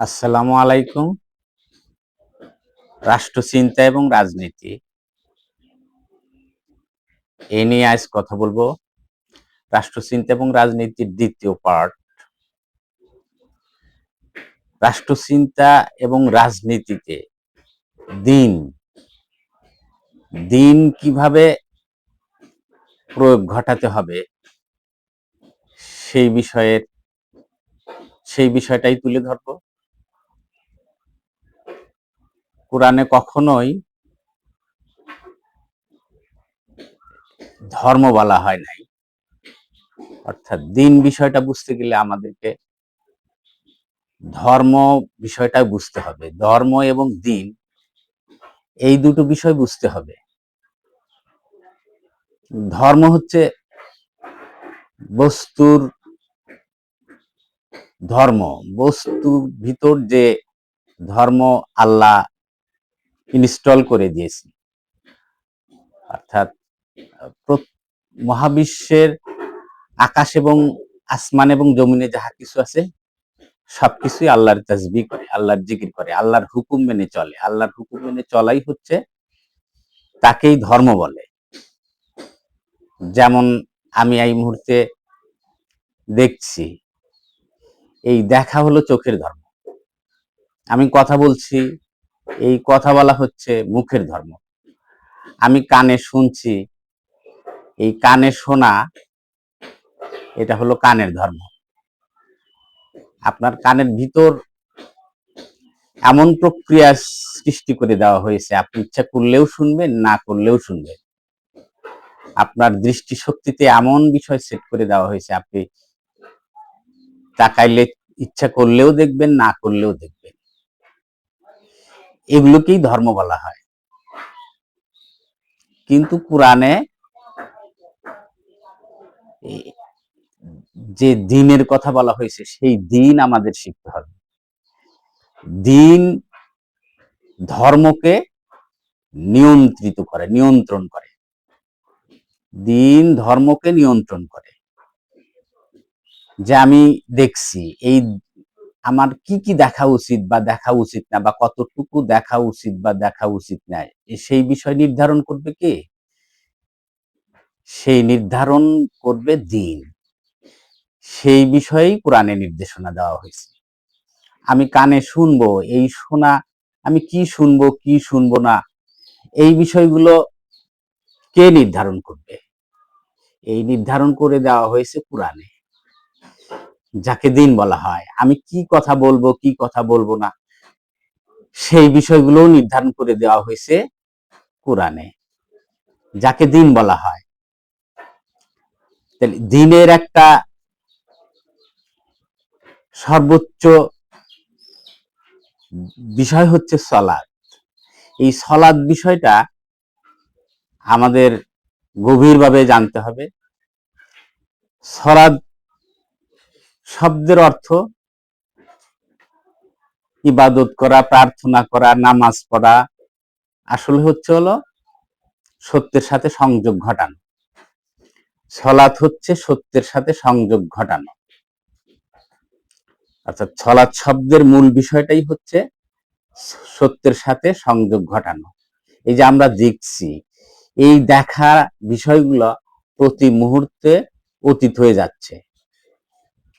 আসসালামু আলাইকুম। রাষ্ট্রচিন্তা এবং রাজনীতি এ নিয়ে আজ কথা বলবো। রাষ্ট্রচিন্তা এবং রাজনীতির দ্বিতীয় পার্ট। রাষ্ট্রচিন্তা এবং রাজনীতিতে দিন দিন কিভাবে প্রয়োগ ঘটাতে হবে সেই বিষয়ের সেই বিষয়টাই তুলে ধরবো। কোরআনে কখনোই ধর্ম বলা হয় নাই, অর্থাৎ দিন বিষয়টা বুঝতে গেলে আমাদেরকে ধর্ম বিষয়টা বুঝতে হবে। ধর্ম এবং দিন এই দুটো বিষয় বুঝতে হবে। ধর্ম হচ্ছে বস্তুর ধর্ম, বস্তুর ভিতর যে ধর্ম আল্লাহ ইনস্টল করে দিয়েছে, অর্থাৎ মহাবিশ্বের আকাশ এবং আসমান এবং জমিনে যাহা কিছু আছে সবকিছুই আল্লাহর তাসবিহ করে, আল্লাহর জিকির করে, আল্লাহর হুকুম মেনে চলে। আল্লাহর হুকুম মেনে চলাই হচ্ছে তাকেই ধর্ম বলে। যেমন আমি এই মুহূর্তে দেখছি, এই দেখা হলো চোখের ধর্ম। আমি কথা বলছি, এই কথা বলা হচ্ছে মুখের ধর্ম। আমি কানে শুনছি, এই কানে শোনা এটা হলো কানের ধর্ম। আপনার কানের ভিতর এমন প্রক্রিয়া সৃষ্টি করে দেওয়া হয়েছে, আপনি ইচ্ছা করলেও শুনবেন, না করলেও শুনবেন। আপনার দৃষ্টিশক্তিতে এমন বিষয় সেট করে দেওয়া হয়েছে, আপনি তাকাইলে ইচ্ছা করলেও দেখবেন, না করলেও দেখবেন। এগুলোকেই ধর্ম বলা হয়। কিন্তু কোরআনে যে দ্বীনের কথা বলা হয়েছে সেই দ্বীন আমাদের শিখতে হবে। দ্বীন ধর্মকে নিয়ন্ত্রিত করে, নিয়ন্ত্রণ করে। দ্বীন ধর্মকে নিয়ন্ত্রণ করে। যে আমি দেখছি এই আমার কি কি দেখা উচিত বা দেখা উচিত না, বা কতটুকু দেখা উচিত বা দেখা উচিত না, সেই বিষয় নির্ধারণ করবে কে? সেই নির্ধারণ করবে দ্বীন। সেই বিষয়েই কোরআনে নির্দেশনা দেওয়া হয়েছে। আমি কানে শুনবো, এই শোনা, আমি কি শুনবো কি শুনবো না, এই বিষয়গুলো কে নির্ধারণ করবে? এই নির্ধারণ করে দেওয়া হয়েছে কোরআনে, যাকে দ্বীন বলা হয়। আমি কি কথা বলবো কি কথা বলবো না, সেই বিষয়গুলোও নির্ধারণ করে দেওয়া হয়েছে কোরআনে, যাকে দ্বীন বলা হয়। তাহলে দ্বীনের একটা সর্বোচ্চ বিষয় হচ্ছে সালাত। এই সালাত বিষয়টা আমাদের গভীরভাবে জানতে হবে। সালাত শব্দের অর্থ ইবাদত করা, প্রার্থনা করা, নামাজ পড়া, আসলে হলো সত্যের সাথে সংযোগ ঘটানো। সালাত হচ্ছে সত্যের সাথে সংযোগ ঘটানো, অর্থাৎ সালাত শব্দের মূল বিষয়টাই হচ্ছে সত্যের সাথে সংযোগ ঘটানো। এই যে আমরা দেখছি, এই দেখা বিষয়গুলো প্রতি মুহূর্তে অতীত হয়ে যাচ্ছে।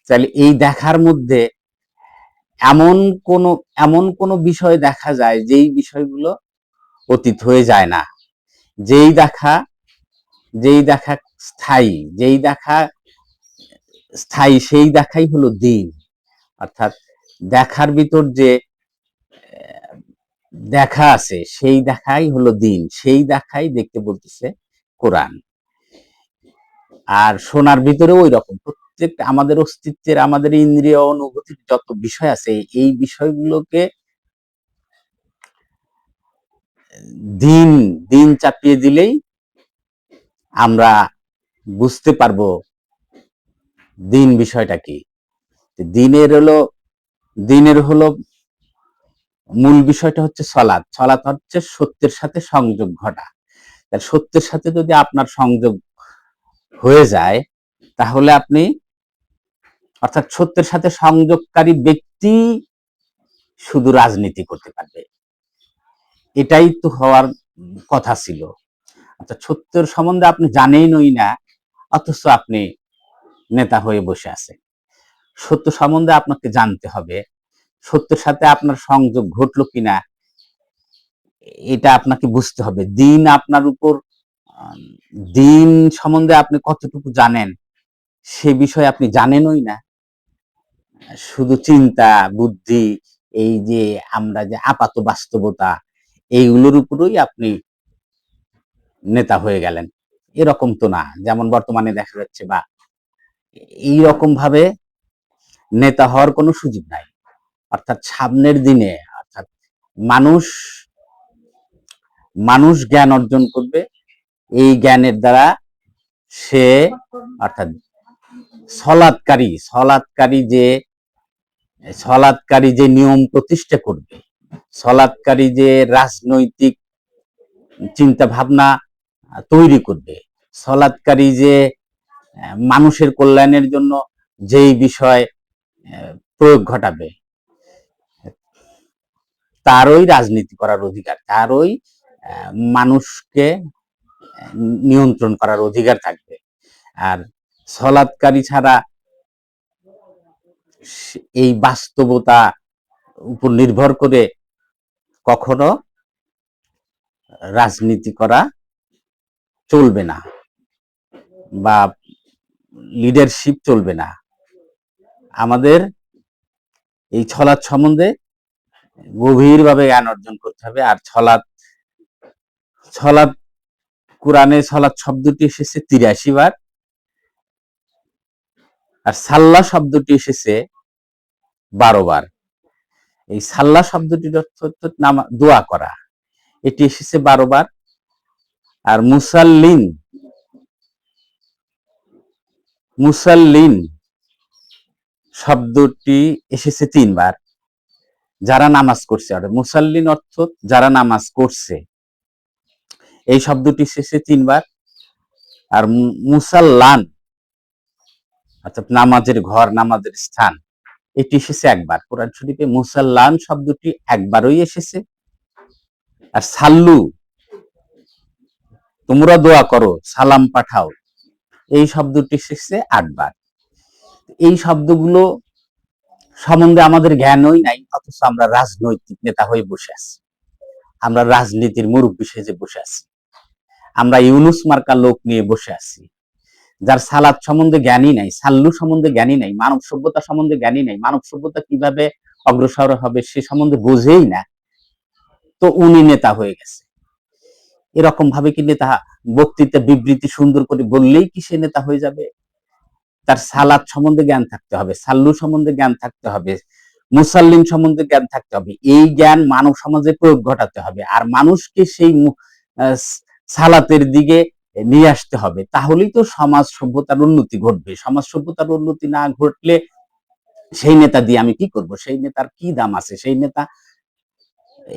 তাহলে এই দেখার মধ্যে এমন কোন বিষয় দেখা যায় যেই বিষয়গুলো অতীত হয়ে যায় না। যেই দেখা স্থায়ী, যেই দেখা স্থায়ী, সেই দেখাই হলো দ্বীন। অর্থাৎ দেখার ভিতর যে দেখা আছে সেই দেখাই হলো দ্বীন, সেই দেখাই দেখতে বলতেছে কোরআন। আর শোনার ভিতরেও ওই রকম, প্রত্যেকটা আমাদের অস্তিত্বের, আমাদের ইন্দ্রিয় অনুভূতির যত বিষয় আছে, এই বিষয়গুলোকে দিন দিন চাপিয়ে দিলেই আমরা বুঝতে পারবো দিন বিষয়টা কি। দিনের হলো মূল বিষয়টা হচ্ছে সালাত। সালাত হচ্ছে সত্যের সাথে সংযোগ ঘটা। সত্যের সাথে যদি আপনার সংযোগ হয়ে যায়, তাহলে আপনি, অর্থাৎ সত্যের সাথে সংযোগকারী ব্যক্তি শুধু রাজনীতি করতে পারবে। এটাই তো হওয়ার কথা ছিল। আচ্ছা, সত্যের সম্বন্ধে আপনি জানেনই না, অথচ আপনি নেতা হয়ে বসে আছেন। সত্য সম্বন্ধে আপনাকে জানতে হবে, সত্যের সাথে আপনার সংযোগ ঘটলো কিনা এটা আপনাকে বুঝতে হবে। দিন আপনার উপর, দিন সম্বন্ধে আপনি কতটুকু জানেন সে বিষয়ে আপনি জানেনই না। শুধু চিন্তা বুদ্ধি, এই যে আমরা যে আপাত বাস্তবতা, এইগুলোর উপরই আপনি নেতা হয়ে গেলেন, এরকম তো না। যেমন বর্তমানে দেখা যাচ্ছে, বা এইরকম ভাবে নেতা হওয়ার কোনো সুযোগ নাই। অর্থাৎ সামনের দিনে, অর্থাৎ মানুষ মানুষ জ্ঞান অর্জন করবে, এই জ্ঞানের দ্বারা সে, অর্থাৎ সলাৎকারী যে নিয়ম প্রতিষ্ঠা করবে, সলাৎকারী যে রাজনৈতিক চিন্তা ভাবনা তৈরি করবে, সলাৎকারী যে মানুষের কল্যাণের জন্য যেই বিষয় প্রয়োগ ঘটাবে, তারই রাজনীতি করার অধিকার, তারই মানুষকে নিয়ন্ত্রণ করার অধিকার থাকবে। আর সলাৎকারী ছাড়া এই বাস্তবতা উপর নির্ভর করে কখনো রাজনীতি করা চলবে না, বা লিডারশিপ চলবে না। আমাদের এই ছলাৎ সম্বন্ধে গভীরভাবে জ্ঞান অর্জন করতে হবে। আর ছলাৎ কোরআনে ছলাৎ শব্দটি এসেছে ৮৩ বার, আর সাল্লা শব্দটি এসেছে ১২ বার। এই সাল্লা শব্দটির অর্থ দোয়া করা, এটি এসেছে ১২ বার। আর মুসাল্লিন শব্দটি এসেছে ৩ বার। যারা নামাজ করছে, আর মুসাল্লিন অর্থ যারা নামাজ করছে, এই শব্দটি এসেছে ৩ বার। আর মুসাল্লান অর্থাৎ নামাজের ঘর, নামাজের স্থান, এটি এসেছে ১ বার। কোরআন শরীফে মুসাল্লান শব্দটি একবারই এসেছে। আর সাল্লু, তোমরা দোয়া করো, সালাম পাঠাও, এই শব্দটি এসেছে ৮ বার। এই শব্দগুলো সম্বন্ধে আমাদের জ্ঞানই নাই, অথচ আমরা রাজনৈতিক নেতা হয়ে বসে আছি, আমরা রাজনীতির মুরব্বী সেজে বসে আছি, আমরা ইউনুস মার্কা লোক নিয়ে বসে আছি, যার সালাত সম্বন্ধে জ্ঞানই নাই, সাল্লু সম্বন্ধে জ্ঞানই নাই, মানব সভ্যতা সম্বন্ধে জ্ঞানই নাই, মানব সভ্যতা কিভাবে অগ্রসর হবে সে সম্বন্ধে বোঝেই না, তো উনি নেতা হয়ে গেছে। এরকম ভাবে কি নেতা বক্তৃতা বিবৃতি সুন্দর করে বললেই কি সে নেতা হয়ে যাবে? তার সালাত সম্বন্ধে জ্ঞান থাকতে হবে, সাল্লু সম্বন্ধে জ্ঞান থাকতে হবে, মুসাল্লিম সম্বন্ধে জ্ঞান থাকতে হবে। এই জ্ঞান মানব সমাজে প্রয়োগ ঘটাতে হবে, আর মানুষকে সেই সালাতের দিকে নিয়ে আসতে হবে। তাহলেই তো সমাজ সভ্যতার উন্নতি ঘটবে। সমাজ সভ্যতার উন্নতি না ঘটলে সেই নেতা দিয়ে আমি কি করব? সেই নেতার কি দাম আছে? সেই নেতা,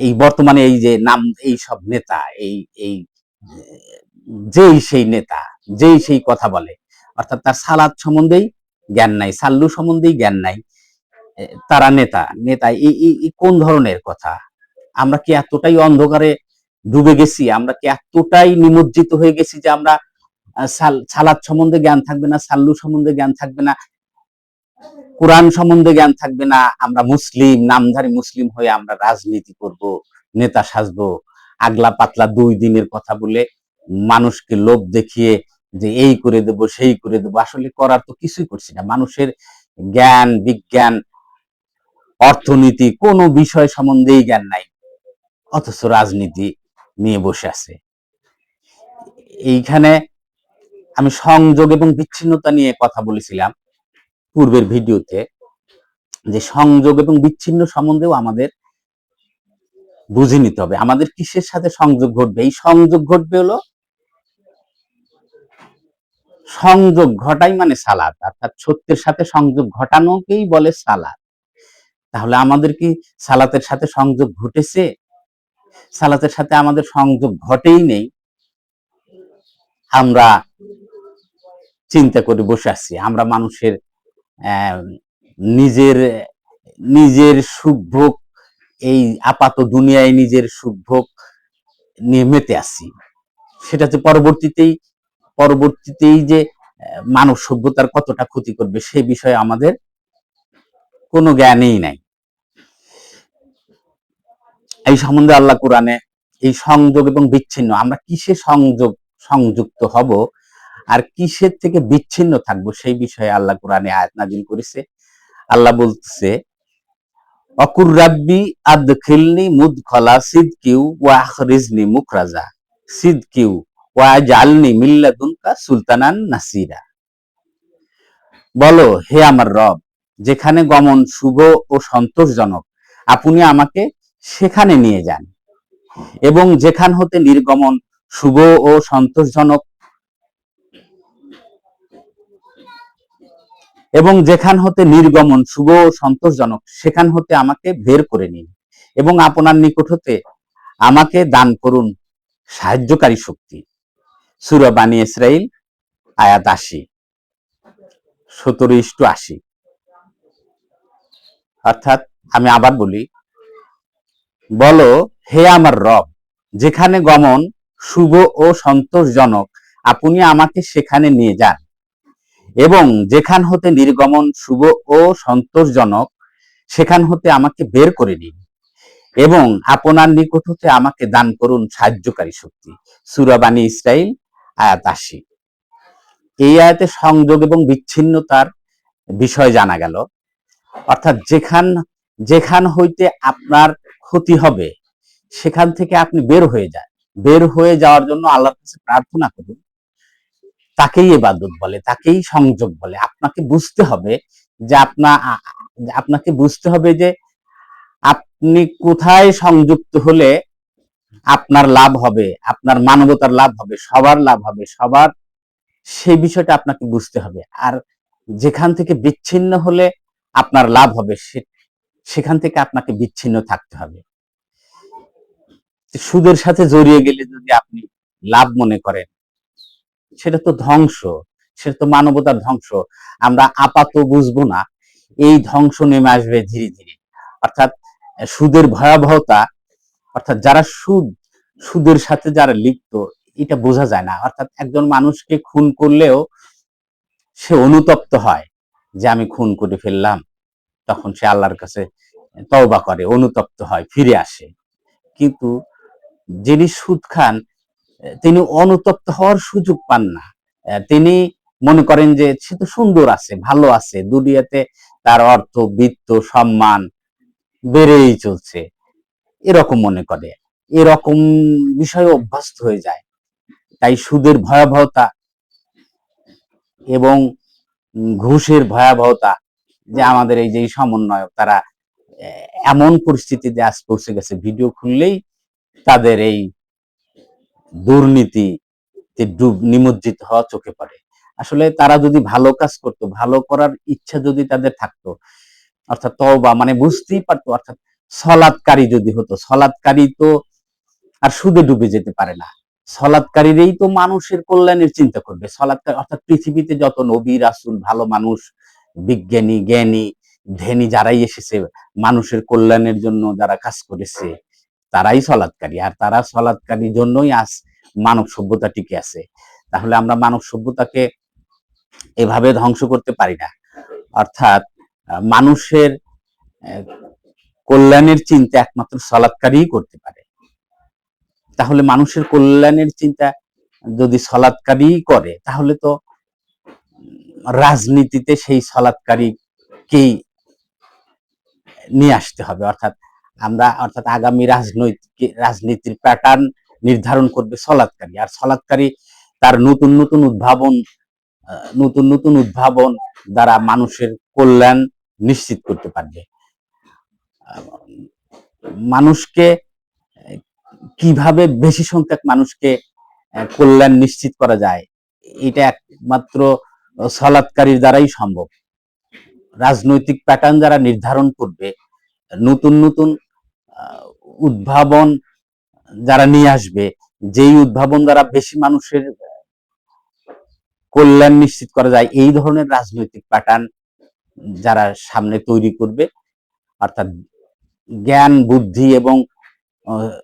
এই বর্তমানে এই যে নাম, এই সব নেতা, এই এই যেই সেই নেতা, যেই সেই কথা বলে, অর্থাৎ তার সালাত সম্বন্ধেই জ্ঞান নাই, সাল্লু সম্বন্ধেই জ্ঞান নাই, তারা নেতা। নেতা এই কোন ধরনের কথা? আমরা কি এতটাই অন্ধকারে ডুবে গেছি? আমরা কি এতটাই নিমজ্জিত হয়ে গেছি যে আমরা সালাত সম্বন্ধে জ্ঞান থাকবে না, সাল্লু সম্বন্ধে জ্ঞান থাকবে না, কোরআন সম্বন্ধে জ্ঞান থাকবে না, আমরা মুসলিম, নামধারী মুসলিম হয়ে আমরা রাজনীতি করব, নেতা সাজবো, আগলা পাতলা ২ দিনের কথা বলে মানুষকে লোভ দেখিয়ে যে এই করে দেব, সেই করে দেব, আসলে করার তো কিছুই করছি না। মানুষের জ্ঞান, বিজ্ঞান, অর্থনীতি কোনো বিষয় সম্বন্ধেই জ্ঞান নাই, অথচ রাজনীতি নিয়ে বসে আছে। এইখানে আমি সংযোগ এবং বিচ্ছিন্নতা নিয়ে কথা বলেছিলাম পূর্বের ভিডিওতে, যে সংযোগ এবং বিচ্ছিন্ন সম্বন্ধেও আমাদের বুঝে নিতে হবে আমাদের কিসের সাথে সংযোগ ঘটবে। এই সংযোগ ঘটবে হলো, সংযোগ ঘটাই মানে সালাত, অর্থাৎ সত্যের সাথে সংযোগ ঘটানোকেই বলে সালাত। তাহলে আমাদের কি সালাতের সাথে সংযোগ ঘটেছে? সালাতের সাথে আমাদের সংযোগ ঘটেই নেই, আমরা চিন্তা করে বসে আছি। আমরা মানুষের নিজের নিজের সুখ ভোগ এই আপাত দুনিয়ায় নিজের সুখ ভোগ নিয়ে মেতে আছি, সেটা যে পরবর্তীতেই যে মানব সভ্যতার কতটা ক্ষতি করবে সেই বিষয়ে আমাদের কোনো জ্ঞানই নাই। এই সম্বন্ধে আল্লাহ কোরআনে এই সংযোগ এবং বিচ্ছিন্ন, আমরা কিসে সংযুক্ত হব আর কিসের থেকে বিচ্ছিন্ন থাকব সেই বিষয়ে আল্লাহ কোরআনে আয়াত নাযিল করেছে। আল্লাহ বলতেছে, অকুর রাব্বি আদখিলনি মুদখলা সিদকিউ ওয়া আখরিজনি মুখরাজা সিদকিউ ওয়া জালনি মিল্লাদুনকা সুলতানান নাসিরা। বলো, হে আমার রব, যেখানে গমন শুভ ও সন্তোষজনক আপনি আমাকে সেখানে নিয়ে যান, এবং যেখান হতে নির্গমন শুভ ও সন্তোষজনক সেখান হতে আমাকে বের করে নিন, এবং আপনার নিকট হতে আমাকে দান করুন সাহায্যকারী শক্তি। সূরা বানী ইসরাইল আয়াত 80, 17:80। অর্থাৎ আমি আবার বলি, বলো, হে আমার রব, যেখানে গমন শুভ ও সন্তোষজনক আপনি আমাকে সেখানে নিয়ে যান, এবং যেখান হতে নির্গমন শুভ ও সন্তোষজনক সেখান হতে আমাকে বের করে নিন, এবং আপনার নিকট হতে আমাকে দান করুন সাহায্যকারী শক্তি। সূরা বানী ইসরাইল আয়াত 80। এই আয়াতে সংযোগ এবং বিচ্ছিন্নতার বিষয় জানা গেল। অর্থাৎ যেখান হইতে আপনার ক্ষতি হবে সেখান থেকে আপনি বের হয়ে যান। বের হয়ে যাওয়ার জন্য আল্লাহর কাছে প্রার্থনা করুন। তাকেই ইবাদত বলে, তাকেই সংযোগ বলে। আপনাকে বুঝতে হবে যে আপনি কোথায় সংযুক্ত হলে আপনার লাভ হবে, আপনার মানবতার লাভ হবে, সবার লাভ হবে, সেই বিষয়টা আপনাকে বুঝতে হবে। আর যেখান থেকে বিচ্ছিন্ন হলে আপনার লাভ হবে সেখান থেকে আপনাকে বিচ্ছিন্ন থাকতে হবে। সুদের সাথে জড়িয়ে গেলে যদি আপনি লাভ মনে করেন, সেটা তো ধ্বংস, সেটা তো মানবতার ধ্বংস। আমরা আপাত বুঝবো না, এই ধ্বংস নেমে আসবে ধীরে ধীরে। অর্থাৎ সুদের ভয়াবহতা, অর্থাৎ যারা সুদের সাথে যারা লিপ্ত, এটা বোঝা যায় না। অর্থাৎ একজন মানুষকে খুন করলেও সে অনুতপ্ত হয় যে আমি খুন করে ফেললাম, তখন সে আল্লাহর কাছে তওবা করে, অনুতপ্ত হয়, ফিরে আসে। কিন্তু যিনি সুদ খান তিনি অনুতপ্ত হওয়ার সুযোগ পান না। তিনি মনে করেন যে সে তো সুন্দর আছে, ভালো আছে, দুনিয়াতে তার অর্থ, বিত্ত, সম্মান বেড়েই চলছে, এরকম মনে করে, এরকম বিষয়ে অভ্যস্ত হয়ে যায়। তাই সুদের ভয়াবহতা এবং ঘুষের ভয়াবহতা, যে আমাদের এই যে সমন্বয়ক তারা এমন পরিস্থিতিতে আজ পৌঁছে গেছে, ভিডিও খুললেই তাদের এই দুর্নীতিতে নিমজ্জিত হওয়া চোখে পড়ে। আসলে তারা যদি ভালো কাজ করতো, ভালো করার ইচ্ছা যদি তাদের থাকতো, অর্থাৎ তওবা মানে বুঝতেই পারতো, অর্থাৎ সলাৎকারী যদি হতো, সলাৎকারী তো আর সুদে ডুবে যেতে পারে না। সলাৎকারীরাই তো মানুষের কল্যাণের চিন্তা করবে। সলাৎকার অর্থাৎ পৃথিবীতে যত নবী, রাসূল, ভালো মানুষ, বিজ্ঞানী, জ্ঞানী, ধ্যানী যারাই এসেছে, মানুষের কল্যাণের জন্য যারা কাজ করেছে, তারাই সলাৎকারী। আর তারা সলাৎকারীর জন্যই আজ মানব সভ্যতা টিকে আছে। তাহলে আমরা মানব সভ্যতাকে এভাবে ধ্বংস করতে পারি না। অর্থাৎ মানুষের কল্যাণের চিন্তা একমাত্র সলাৎকারীই করতে পারে। তাহলে মানুষের কল্যাণের চিন্তা যদি সলাৎকারী করে, তাহলে তো রাজনীতিতে সেই সলাৎকারীকেই নিয়ে আসতে হবে। অর্থাৎ আগামী রাজনীতির প্যাটার্ন নির্ধারণ করবে সলাৎকারী। আর সলাৎকারী তার নতুন নতুন উদ্ভাবন দ্বারা মানুষের কল্যাণ নিশ্চিত করতে পারবে। মানুষকে কিভাবে বেশি সংখ্যক মানুষকে কল্যাণ নিশ্চিত করা যায়, এটা একমাত্র সলাৎকারীর দ্বারাই সম্ভব। রাজনৈতিক প্যাটার্ন যারা নির্ধারণ করবে, নতুন উদ্ভাবন যারা নিয়ে আসবে, যেই উদ্ভাবন দ্বারা বেশি মানুষের কল্যাণ নিশ্চিত করা যায়, এই ধরনের রাজনৈতিক প্যাটার্ন যারা সামনে তৈরি করবে, অর্থাৎ জ্ঞান বুদ্ধি এবং আহ,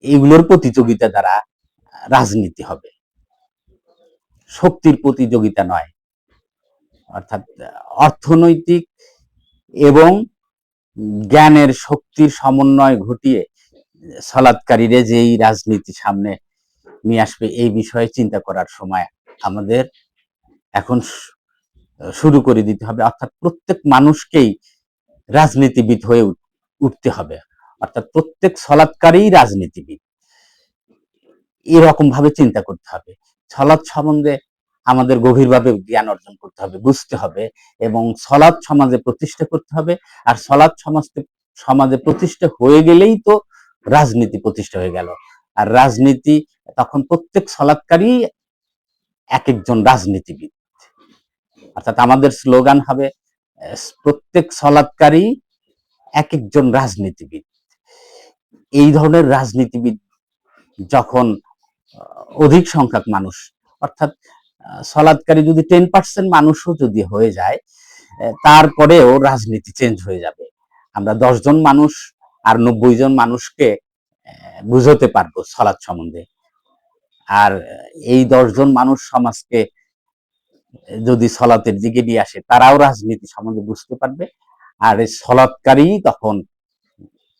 এগুলোর প্রতিযোগিতা দ্বারা রাজনীতি হবে, শক্তির প্রতিযোগিতা নয়। অর্থাৎ অর্থনৈতিক এবং জ্ঞানের শক্তির সমন্বয় ঘটিয়ে সালাদকারীরা যেই রাজনীতি সামনে নিয়ে আসবে এই বিষয়ে চিন্তা করার সময় আমাদের এখন শুরু করে দিতে হবে। অর্থাৎ প্রত্যেক মানুষকেই রাজনীতিবিদ হয়ে উঠতে হবে। অর্থাৎ প্রত্যেক সালাদকারী রাজনীতিবিদ, এরকম ভাবে চিন্তা করতে হবে। সালাত সম্বন্ধে আমাদের গভীরভাবে জ্ঞান অর্জন করতে হবে, বুঝতে হবে এবং সালাত সমাজে প্রতিষ্ঠা করতে হবে। আর সালাত সমাজে প্রতিষ্ঠা হয়ে গেলেই তো রাজনীতি প্রতিষ্ঠা হয়ে গেল। আর রাজনীতি তখন প্রত্যেক সালাতকারী এক একজন রাজনীতিবিদ। অর্থাৎ আমাদের স্লোগান হবে প্রত্যেক সালাতকারী এক একজন রাজনীতিবিদ। এই ধরনের রাজনীতিবিদ যখন অধিক সংখ্যক মানুষ, অর্থাৎ সালাতকারী যদি 10% মানুষও যদি হয়ে যায়, তারপরেও রাজনীতি চেঞ্জ হয়ে যাবে। আমরা 10 জন মানুষ আর 90 জন মানুষকে বুঝাতে পারবো সালাত সম্বন্ধে। আর এই 10 জন মানুষ সমাজকে যদি সালাতের দিকে নিয়ে আসে, তারাও রাজনীতি সম্বন্ধে বুঝতে পারবে। আর এই সালাতকারী তখন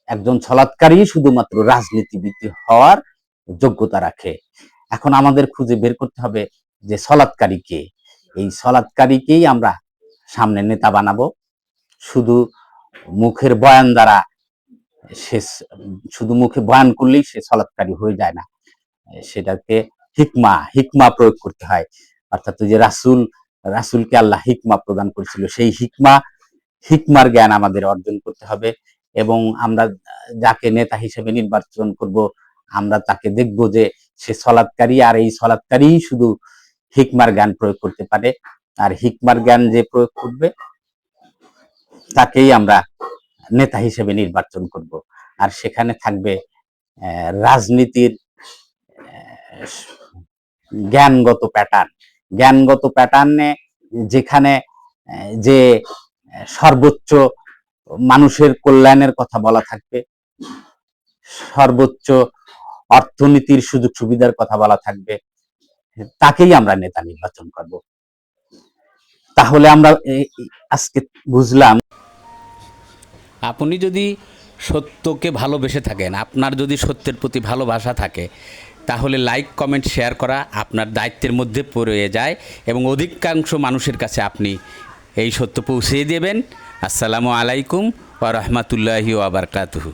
একজন সালাতকারী শুধুমাত্র রাজনীতিবিদ হওয়ার যোগ্যতা রাখে। এখন আমাদের খুঁজে বের করতে হবে যে সালাতকারী কে। এই সালাতকারীকেই আমরা সামনে নেতা বানাবো। শুধু মুখের বয়ান দ্বারা সে, শুধু মুখে বয়ান করলেই সে সালাতকারী হয়ে যায় না। সেটাকে হিকমা প্রয়োগ করতে হয়। অর্থাৎ যে রাসূলকে আল্লাহ হিকমা প্রদান করেছিল, সেই হিকমার জ্ঞান আমাদের অর্জন করতে হবে। এবং আমরা যাকে নেতা হিসেবে নির্বাচন করব, আমরা তাকে দেখব যে সে সালাতকারী, আর এই সালাতকারী শুধু হিকমার জ্ঞান প্রয়োগ করতে পারে। আর হিকমার জ্ঞান যে প্রয়োগ করবে তাকেই আমরা নেতা হিসেবে নির্বাচন করব। আর সেখানে থাকবে রাজনীতির জ্ঞানগত প্যাটার্নে, যেখানে যে সর্বোচ্চ মানুষের কল্যাণের কথা বলা থাকবে, সর্বোচ্চ অর্থনীতির সুযোগ সুবিধার কথা বলা থাকবে, তাকেই আমরা নেতা নির্বাচন করব। তাহলে আমরা আজকে বুঝলাম, আপনি যদি সত্যকে ভালোবেসে থাকেন, আপনার যদি সত্যের প্রতি ভালোবাসা থাকে, তাহলে লাইক কমেন্ট শেয়ার করা আপনার দায়িত্বের মধ্যে পড়ে যায় এবং অধিকাংশ মানুষের কাছে আপনি এই সত্য পৌঁছে দেবেন। আসসালামু আলাইকুম ওয়া রাহমাতুল্লাহি ওয়া বারাকাতুহু।